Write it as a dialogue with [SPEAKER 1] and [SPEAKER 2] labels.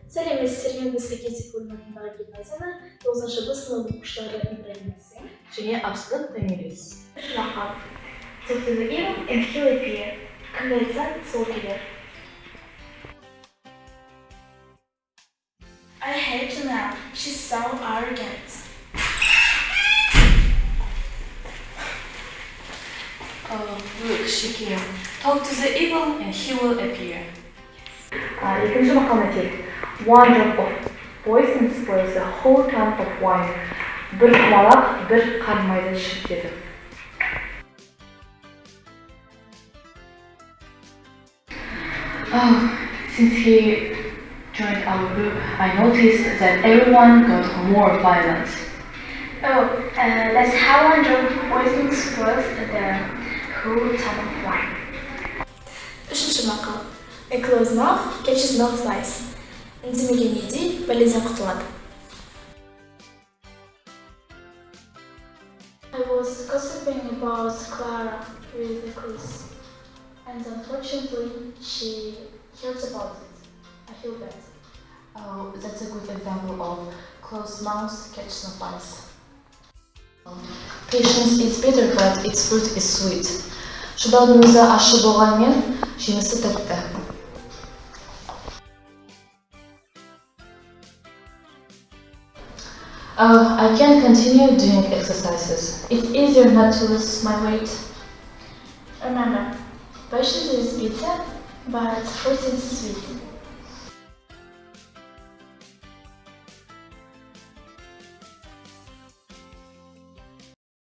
[SPEAKER 1] Сәлеметсіздер, мен Сәкен Сейфуллин атындағы гимназияны 9-шы сынып оқушылары Ибрагим Әсем
[SPEAKER 2] және Абсадық Томирис.
[SPEAKER 1] Мақал. Talk to the evil and he will appear. Кімді айтсаң, сол келер. I hate her now. She's so arrogant.
[SPEAKER 2] Oh, look, she came. Talk to the evil and he will appear.
[SPEAKER 3] екінші мақал-мәтел. One drop of poison spoils the whole can of wine. Bir құмалақ bir қан майды шірітеді.
[SPEAKER 2] Since he joined our group, I noticed that everyone got more violent.
[SPEAKER 1] That's how one drop of poison spoils the whole can of wine. Үшінші мақал. A closed mouth catches no flies. Үндемеген едей бәледен құтылады. I was gossiping about Clara with Chris, and unfortunately she heard about it. I feel bad.
[SPEAKER 2] Oh, that's a good example of closed mouths catch no flies. Patience is bitter, but its fruit is sweet. Шыдаудың өзі ащы болғанмен, жемісі тәтті. I can't continue doing exercises. It's easier not to lose my weight.
[SPEAKER 1] Remember, patience is bitter, but fruit is sweet.